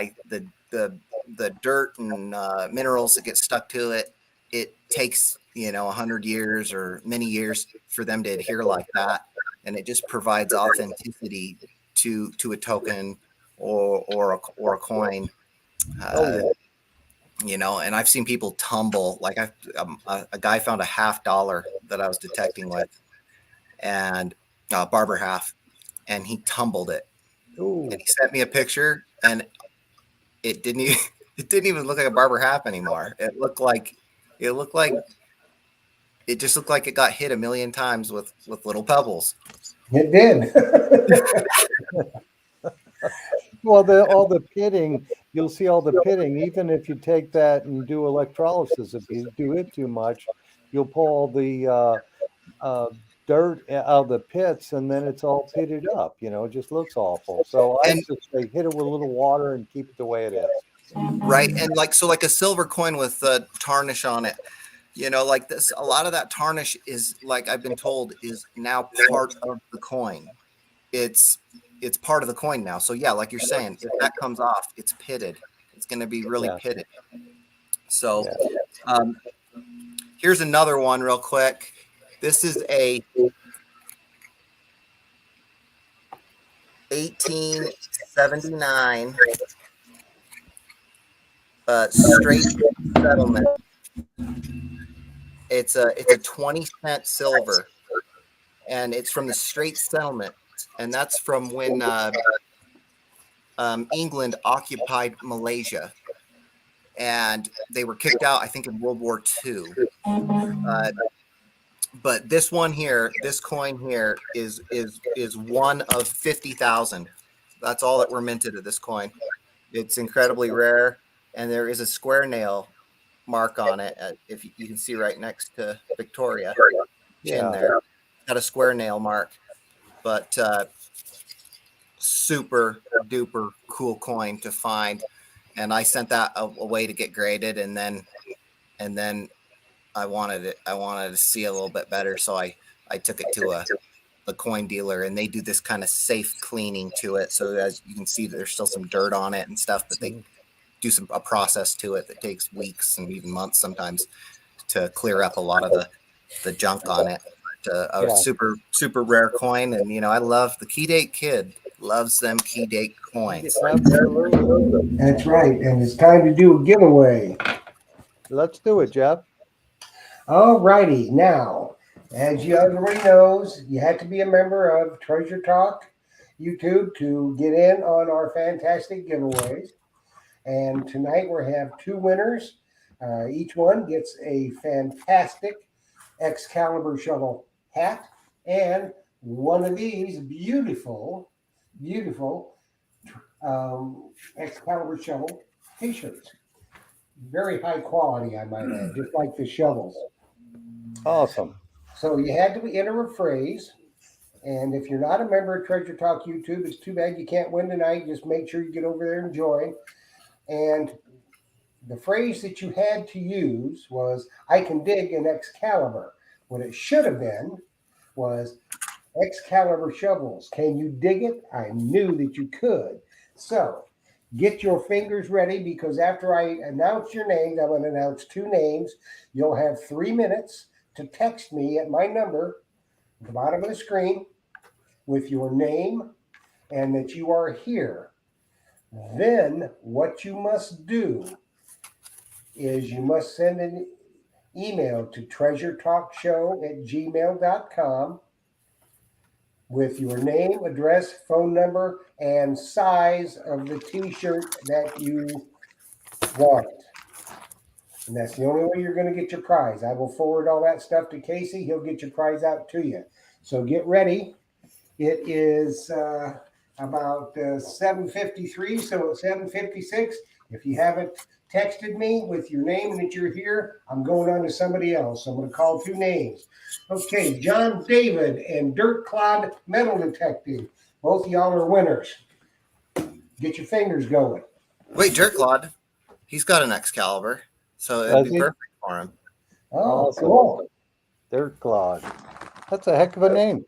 the dirt and minerals that get stuck to it. It takes 100 years or many years for them to adhere like that, and it just provides authenticity to a token or a coin. Oh Uh, yeah. and I've seen people tumble. Like a guy found a $50 that I was detecting with, and barber half, and he tumbled it, and Ooh. he sent me a picture, and it didn't even, it didn't even look like a barber half anymore. It looked like it just looked like it got hit a million times with little pebbles. It did. Well, all the pitting, you'll see all the pitting. Even if you take that and do electrolysis, if you do it too much, you'll pull all the uh, dirt out of the pits, and then it's all pitted up. It just looks awful. So I And just say hit it with a little water and keep it the way it is. right, and like a silver coin with tarnish on it. Like this, a lot of that tarnish is, like I've been told, is now part of the coin. It's it's part of the coin now. So yeah, like you're saying, if that comes off, it's pitted. It's going to be really Yeah, pitted. So yeah. um, here's another one real quick. This is a 1879 straight settlement. It's a 20-cent silver, and it's from the Straight Settlement, and that's from when England occupied Malaysia, and they were kicked out, I think, in World War II. But this one here, this coin here, is one of 50,000. That's all that were minted of this coin. It's incredibly rare, and there is a square nail mark on it. If you can see right next to Victoria chin Yeah. there, got a square nail mark, but super duper cool coin to find. and I sent that away to get graded, and then I wanted to see a little bit better, so I took it to a coin dealer, and they do this kind of safe cleaning to it. So as you can see, there's still some dirt on it and stuff, but they do a process to it that takes weeks and even months sometimes to clear up a lot of the junk on it. A super rare coin, and I love the Key Date Kid loves them Key Date coins. Absolutely. That's right. And it's time to do a giveaway. Let's do it, Jeff. All righty. Now, as you everybody knows, you have to be a member of Treasure Talk YouTube to get in on our fantastic giveaways. And tonight we have two winners. Each one gets a fantastic Excalibur shovel hat and one of these beautiful Excalibur shovel t-shirts. Very high quality, I might add, just like the shovels. Awesome. So you had to enter a phrase. And if you're not a member of Treasure Talk YouTube, it's too bad you can't win tonight. Just make sure you get over there and join. And the phrase that you had to use was, I can dig an Excalibur. What it should have been was, Excalibur shovels. Can you dig it? I knew that you could. So get your fingers ready, because after I announce your names, I'm going to announce two names. You'll have 3 minutes to text me at my number at the bottom of the screen with your name and that you are here. Then what you must do is you must send an email to treasuretalkshow@gmail.com with your name, address, phone number, and size of the t-shirt that you want. And that's the only way you're going to get your prize. I will forward all that stuff to Casey. He'll get your prize out to you. So get ready. It is about 7:53, so at 7:56, if you haven't texted me with your name and that you're here, I'm going on to somebody else. So I'm going to call two names. Okay, John David and Dirt Clod Metal Detecting. Both of y'all are winners. Get your fingers going. Wait, Dirt Clod, he's got an Excalibur, so it'd be perfect for him. Oh, Awesome. cool. Dirt Clod. That's a heck of a name.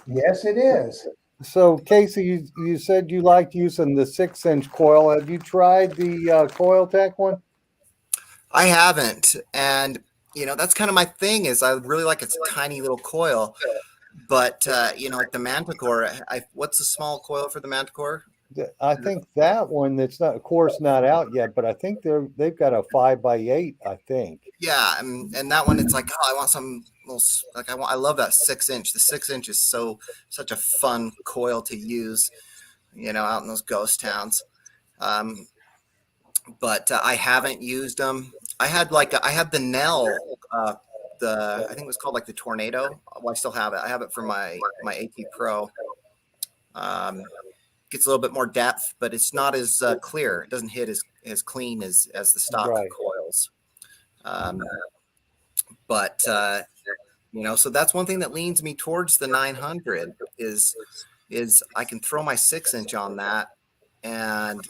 Yes, it is. So, Casey, you said you liked using the 6-inch coil. Have you tried the Coil Tech one? I haven't, and that's kind of my thing. Is I really like its tiny little coil, but like the Manticore. What's the small coil for the Manticore? I think that one that's not, of course, not out yet, but I think they've got a 5x8. I think. Yeah, and that one, it's like, oh, I want some little, like I love that 6-inch. The 6-inch is such a fun coil to use, out in those ghost towns. But I haven't used them. I had the Nell, I think it was called like the Tornado. Well, I still have it. I have it for my AT Pro. Gets a little bit more depth, but it's not as clear. It doesn't hit as clean as the stock coils. But so that's one thing that leans me towards the 900 is I can throw my 6-inch on that and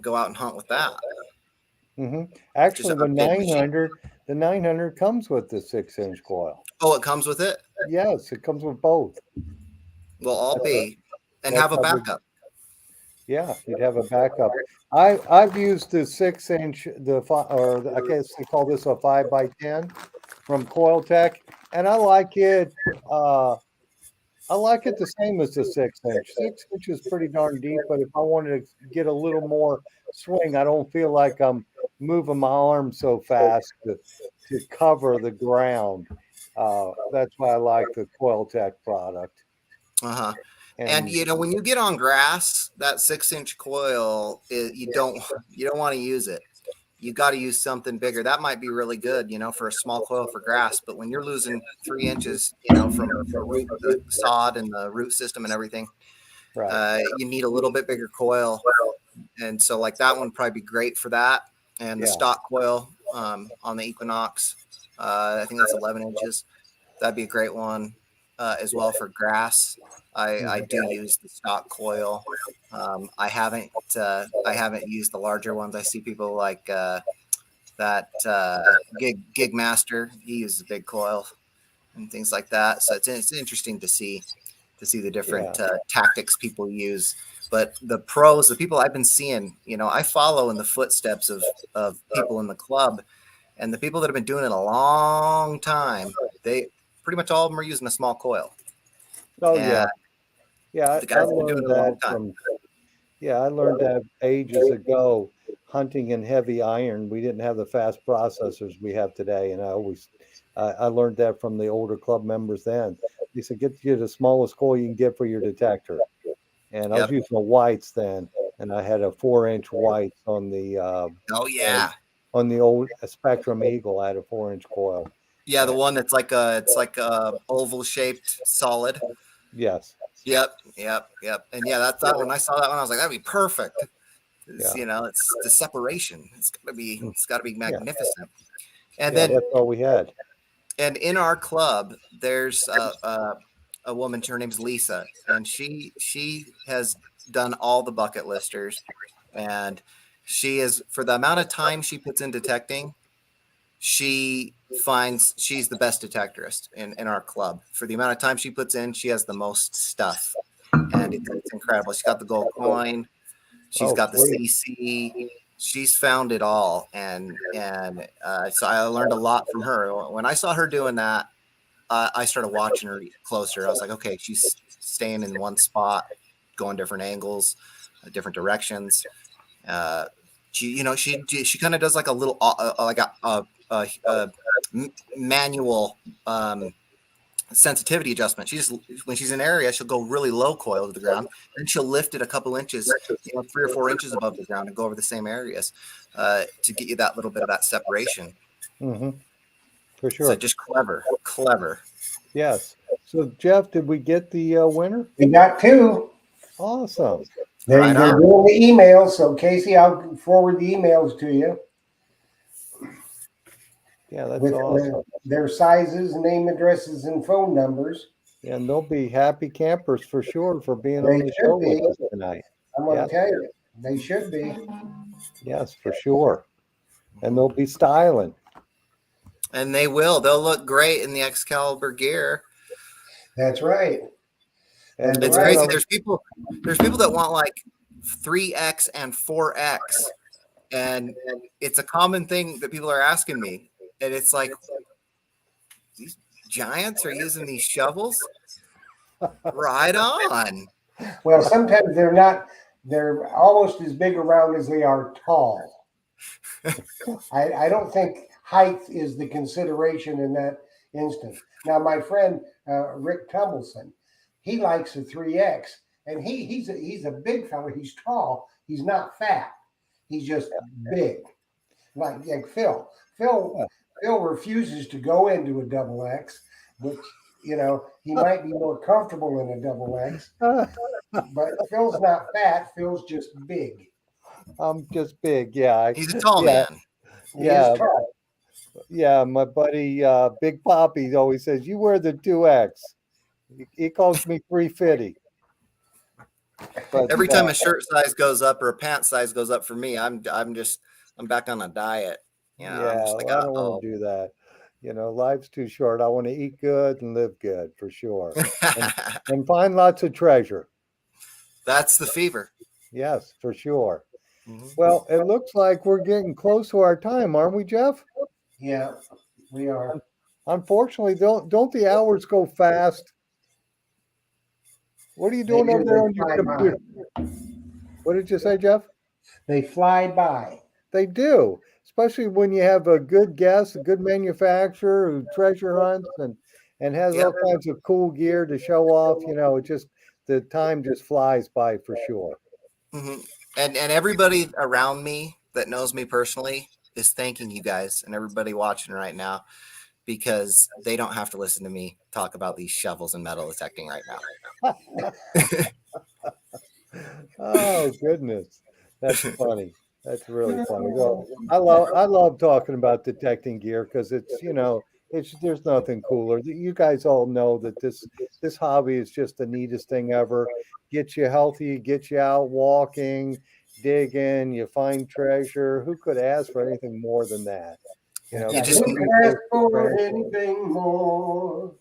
go out and hunt with that. Mm-hmm. Actually, the 900 comes with the 6-inch coil. Oh, it comes with it? Yes, it comes with both. Well, I'll be and have a backup. Yeah, you'd have a backup. I've used the 6-inch, I guess they call this a 5x10 from Coil Tech, and I like it. I like it the same as the 6-inch. 6-inch is pretty darn deep, but if I wanted to get a little more swing, I don't feel like I'm moving my arm so fast to cover the ground. That's why I like the Coil Tech product. Uh-huh. And when you get on grass, that 6-inch coil, you don't want to use it. You got to use something bigger. That might be really good, for a small coil for grass. But when you're losing 3 inches, from the sod and the root system and everything, right. You need a little bit bigger coil. And so, like that one would probably be great for that. And the stock coil on the Equinox, I think that's 11 inches. That'd be a great one. as well for grass. I do use the stock coil. I haven't used the larger ones. I see people like that Gig Master. He uses a big coil and things like that. So it's interesting to see the different tactics people use. But the pros, the people I've been seeing, I follow in the footsteps of people in the club, and the people that have been doing it a long time, they pretty much all of them are using a small coil. Oh And yeah, yeah. the I guys have been doing learned it a long that time. from. Yeah, I learned that ages ago, hunting in heavy iron. We didn't have the fast processors we have today, and I learned that from the older club members then. They said, get you the smallest coil you can get for your detector. And I was Yep. using a whites then, and I had a 4-inch whites Oh yeah. on the old Spectrum Eagle. I had a 4-inch coil. Yeah, the one that's like a oval shaped solid. Yes. Yep. And yeah, that's that one. I saw that one. I was like, that'd be perfect. Yeah. It's the separation. It's gotta be Yeah. magnificent. And Yeah, then that's all we had. and in our club, there's a woman. Her name's Lisa, and she has done all the bucket listers, and she is, for the amount of time she puts in detecting, she finds she's the best detectorist in our club. For the amount of time she puts in, she has the most stuff, and it's incredible. She's got the gold coin, she's got the Sweet. CC, she's found it all, and so I learned a lot from her. When I saw her doing that, I started watching her closer. I was like, okay, she's staying in one spot, going different angles, different directions. She kind of does like a little like a manual sensitivity adjustment. She just, when she's in an area, she'll go really low coil to the ground, and she'll lift it a couple inches, 3 or 4 inches above the ground, and go over the same areas to get you that little bit of that separation. Mm-hmm. For sure. So just clever. Yes. So Jeff, did we get the winner? We got 2. Awesome. They're Right doing on. the emails. So Casey, I'll forward the emails to you Yeah, that's with awesome. their sizes, name, addresses, and phone numbers. And they'll be happy campers for sure for being They on the should show be. with us tonight. I'm going Yeah. to tell you, they should be. Yes, for sure. And they'll be styling. And they will. They'll look great in the Excalibur gear. That's right. And It's right. crazy. There's people that want like 3X and 4X, and it's a common thing that people are asking me. And it's like, these giants are using these shovels? Right on. Well, sometimes they're almost as big around as they are tall. I don't think height is the consideration in that instance. Now, my friend Rick Tumbleson, he likes a 3X, and he's a big fella. He's tall. He's not fat. He's just big, like Phil. Phil refuses to go into a double X, which he might be more comfortable in a double X. But Phil's not fat. Phil's just big. I'm just big. Yeah. He's a tall man. He is tall. Yeah. My buddy, Big Poppy, always says, you wear the 2X. He calls me 350. But Every time a shirt size goes up or a pant size goes up for me, I'm back on a diet. I'm just like, I don't want to do that. Life's too short. I want to eat good and live good for sure. And find lots of treasure. That's the fever. Yes, for sure. Mm-hmm. Well, it looks like we're getting close to our time, aren't we, Jeff? Yeah, we are. Unfortunately, don't the hours go fast? What are you doing over there on your computer? What did you say, Jeff? They fly by. They do, especially when you have a good guest, a good manufacturer who treasure hunts and has all kinds of cool gear to show off. The time just flies by for sure. Mm-hmm. And everybody around me that knows me personally is thanking you guys and everybody watching right now, because they don't have to listen to me talk about these shovels and metal detecting right now. Oh goodness, that's funny. That's really funny. Well, I love talking about detecting gear because it's there's nothing cooler. You guys all know that this hobby is just the neatest thing ever. Gets you healthy, gets you out walking, digging, you find treasure. Who could ask for anything more than that? You know, You Who just could ask for anything more?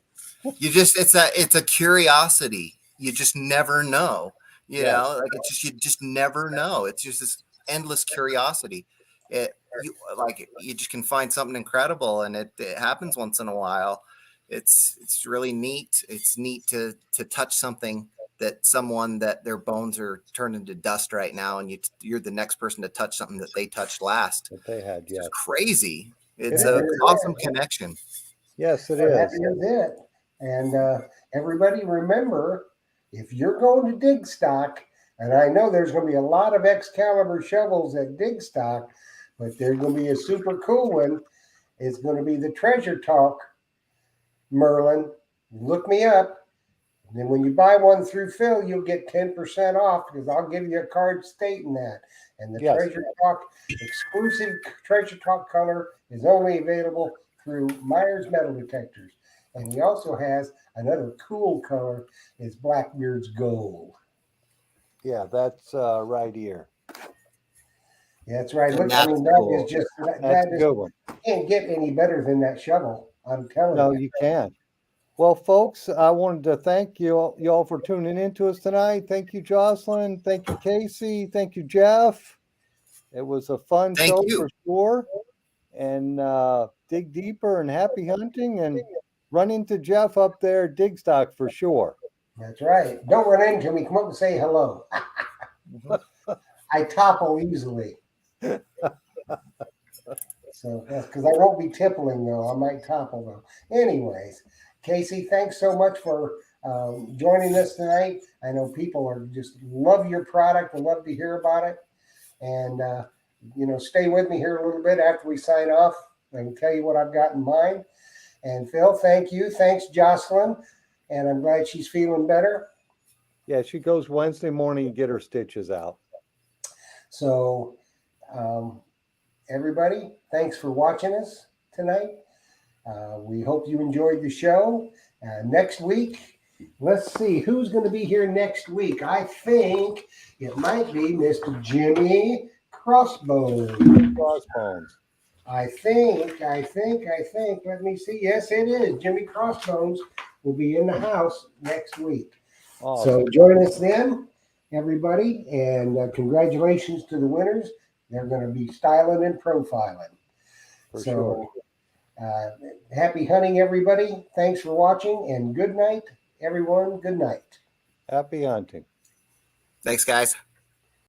it's a curiosity. You just never know. You Yes. know, like it's just you just never know. It's just this endless curiosity. You just can find something incredible, and it happens once in a while. It's really neat. It's neat to touch something that their bones are turned into dust right now, and you're the next person to touch something that they touched last. that they had, It's yes. just crazy. It's It a is. awesome connection. Yes, it So that is. is it. And everybody remember, if you're going to dig stock, and I know there's going to be a lot of Excalibur shovels at dig stock, but there's going to be a super cool one. It's going to be the Treasure Talk Merlin. Look me up. And then when you buy one through Phil, you'll get 10% off because I'll give you a card stating that. And the Yes. Treasure Talk exclusive Treasure Talk color is only available through Myers Metal Detectors. And he also has another cool color. It's Blackbeard's Gold. Yeah, that's right here. Yeah, that's right. And Look, that's that cool. is just That's that a is good one. can't get any better than that shovel. I'm telling No, you. you can't. Well, folks, I wanted to thank you all for tuning in to us tonight. Thank you, Jocelyn. Thank you, Casey. Thank you, Jeff. It was a fun Thank show you. for sure. And dig deeper and happy hunting and run into Jeff up there at Dig Stock for sure. That's right. Don't run into me. Come up and say hello. I topple easily. So that's because I won't be tippling though. I might topple though. Anyways, Casey, thanks so much for joining us tonight. I know people are just love your product and love to hear about it. And stay with me here a little bit after we sign off. I can tell you what I've got in mind. And Phil, thank you. Thanks, Jocelyn. And I'm glad she's feeling better. Yeah, she goes Wednesday morning to get her stitches out. So, everybody, thanks for watching us tonight. We hope you enjoyed the show. Next week, let's see who's going to be here next week. I think it might be Mr. Jimmy Crossbones. Crossbones. I think. Let me see. Yes, it is. Jimmy Crossbones will be in the house next week. Awesome. So join us then, everybody, and congratulations to the winners. They're going to be styling and profiling. For sure. Happy hunting, everybody. Thanks for watching, and good night, everyone. Good night. Happy hunting. Thanks, guys.